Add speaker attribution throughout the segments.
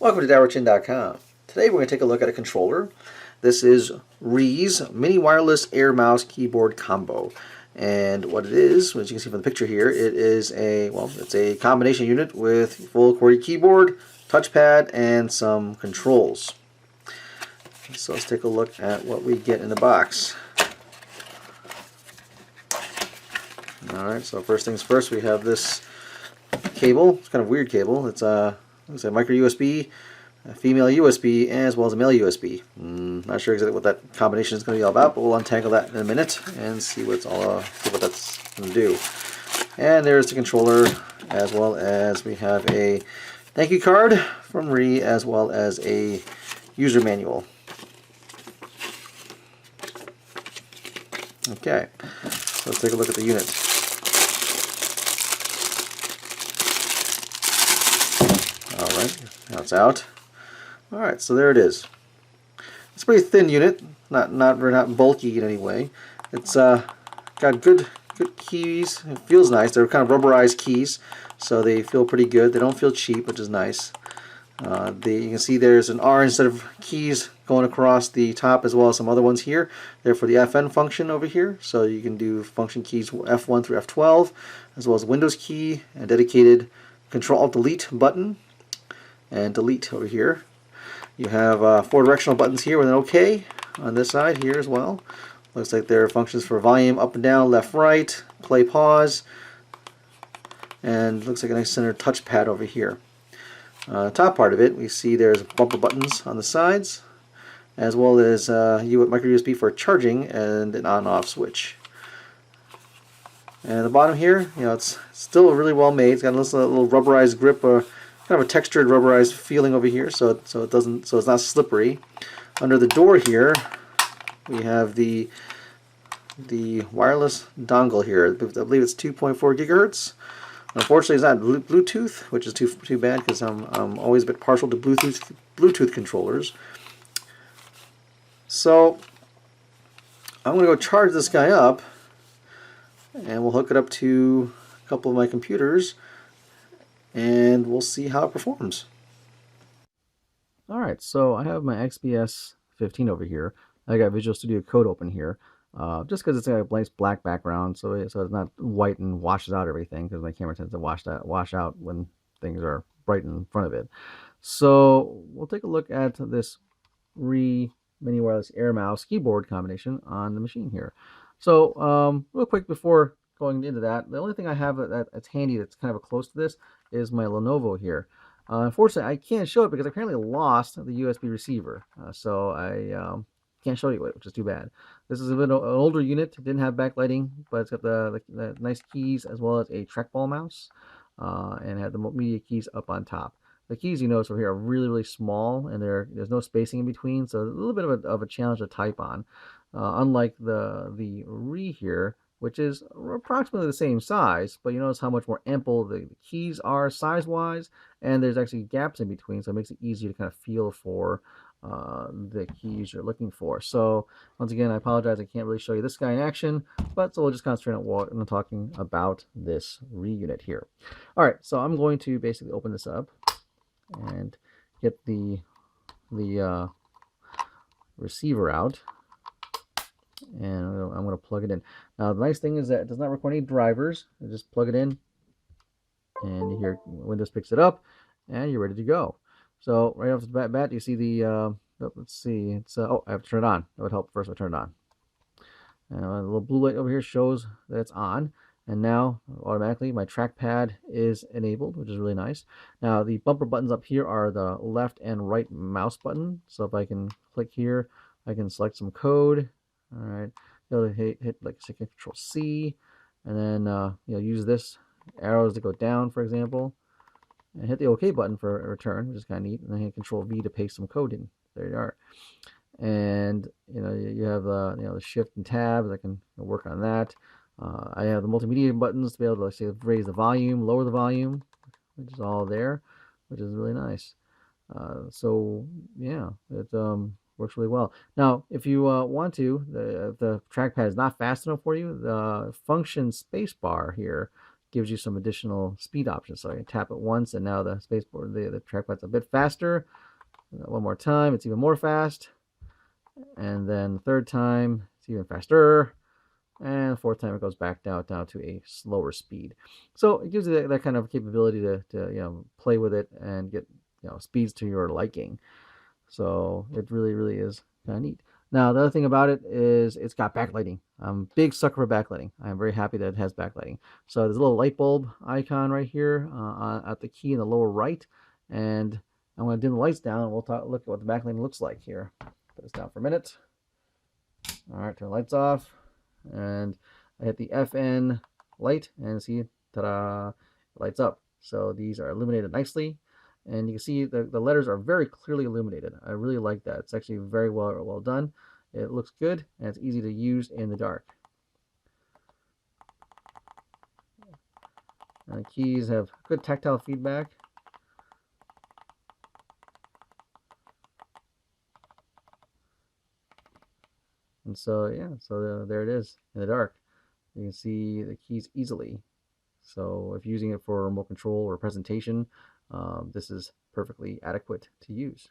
Speaker 1: Welcome to DowerChin.com. Today we're going to take a look at a controller. This is Rii's Mini Wireless Air Mouse Keyboard Combo. And what it is, as you can see from the picture here, it is it's a combination unit with full QWERTY keyboard, touchpad, and some controls. So let's take a look at what we get in the box. Alright, so first things first, we have this cable. It's kind of a weird cable. It's a micro USB, a female USB, as well as a male USB. Not sure exactly what that combination is going to be all about, but we'll untangle that in a minute and see what that's going to do. And there's the controller, as well as we have a thank you card from Rii, as well as a user manual. Okay, so let's take a look at the unit. Alright, now it's out. Alright, so there it is. It's a pretty thin unit, not bulky in any way. It's got good keys. It feels nice. They're kind of rubberized keys, so they feel pretty good. They don't feel cheap, which is nice. You can see there's an R instead of keys going across the top, as well as some other ones here. They're for the FN function over here, so you can do function keys F1 through F12, as well as Windows key, and dedicated Control-Alt-Delete button, and delete over here. You have 4 directional buttons here with an OK on this side here as well. Looks like there are functions for volume up and down, left, right, play, pause, and looks like a nice center touchpad over here. Top part of it, we see there's bumper buttons on the sides, as well as micro USB for charging and an on-off switch. And the bottom here, it's still really well made. It's got a little rubberized grip, kind of a textured rubberized feeling over here, so it's not slippery. Under the door here, we have the wireless dongle here. I believe it's 2.4 gigahertz. Unfortunately, it's not Bluetooth, which is too bad, because I'm always a bit partial to Bluetooth controllers. So I'm going to go charge this guy up, and we'll hook it up to a couple of my computers, and we'll see how it performs. Alright, so I have my XPS 15 over here. I got Visual Studio Code open here. Just because it's got a nice black background, so it's not white and washes out everything, because my camera tends to wash out when things are bright in front of it. So we'll take a look at this Rii Mini Wireless Air Mouse Keyboard combination on the machine here. So real quick before going into that, the only thing I have that's handy that's kind of close to this is my Lenovo here. Unfortunately, I can't show it because I apparently lost the USB receiver, so I can't show you it, which is too bad. This is a bit an older unit. It didn't have backlighting, but it's got the nice keys, as well as a trackball mouse, and had the media keys up on top. The keys, you notice over here, are really small, and there's no spacing in between, so a little bit of a challenge to type on. Unlike the Rii here, which is approximately the same size, but you notice how much more ample the keys are size-wise, and there's actually gaps in between, so it makes it easier to kind of feel for the keys you're looking for. So once again, I apologize, I can't really show you this guy in action, but so we'll just concentrate on talking about this Rii unit here. All right, so I'm going to basically open this up and get the receiver out, and I'm going to plug it in. Now the nice thing is that it does not require any drivers. You just plug it in, and you hear Windows picks it up, and you're ready to go. So right off the bat, you see the let's see, it's oh, I have to turn it on. That would help first if I turn it on. And a little blue light over here shows that it's on, and now automatically my trackpad is enabled, which is really nice. Now the bumper buttons up here are the left and right mouse button. So if I can click here, I can select some code. All right, you'll hit like say Control C, and then use this arrows to go down, for example. And hit the OK button for a return, which is kind of neat, and then hit Control V to paste some code in. There you are. And you have the Shift and Tab. I can work on that. I have the multimedia buttons to be able to, like, say, raise the volume, lower the volume, which is all there, which is really nice. So yeah, it works really well. Now, if you want to, the trackpad is not fast enough for you, the function spacebar here gives you some additional speed options. So I can tap it once, and now the spacebar, the trackpad's a bit faster. One more time, it's even more fast. And then the third time, it's even faster. And the fourth time, it goes back down to a slower speed. So it gives you that kind of capability to play with it and get speeds to your liking. So it really is kind of neat. Now, the other thing about it is it's got backlighting. I'm a big sucker for backlighting. I'm very happy that it has backlighting. So there's a little light bulb icon right here at the key in the lower right. And I'm going to dim the lights down, and we'll look at what the backlighting looks like here. Put this down for a minute. All right, turn the lights off. And I hit the FN light, and see, ta-da, it lights up. So these are illuminated nicely. And you can see the letters are very clearly illuminated. I really like that. It's actually very well done. It looks good, and it's easy to use in the dark. And the keys have good tactile feedback. And so, yeah, so there it is in the dark. You can see the keys easily. So if you're using it for remote control or presentation, this is perfectly adequate to use.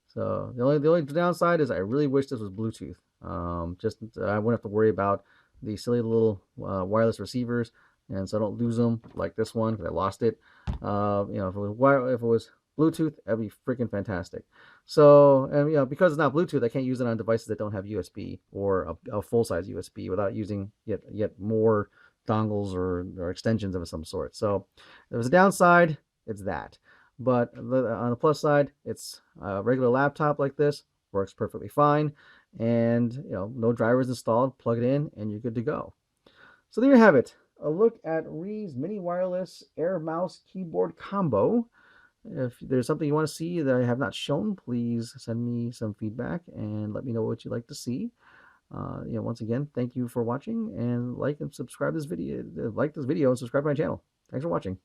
Speaker 1: So the only downside is I really wish this was Bluetooth. I wouldn't have to worry about the silly little wireless receivers, and so I don't lose them like this one because I lost it. If it was Bluetooth, that'd be freaking fantastic. So, and because it's not Bluetooth, I can't use it on devices that don't have USB or a full-size USB without using yet more dongles or extensions of some sort. So if there's a downside, it's that. But on the plus side, it's a regular laptop like this, works perfectly fine, and no drivers installed. Plug it in, and you're good to go. So there you have it, a look at Rii's mini wireless air mouse keyboard combo. If there's something you want to see that I have not shown, please send me some feedback and let me know what you'd like to see. Once again, thank you for watching, and like and subscribe this video. Like this video and subscribe to my channel. Thanks for watching.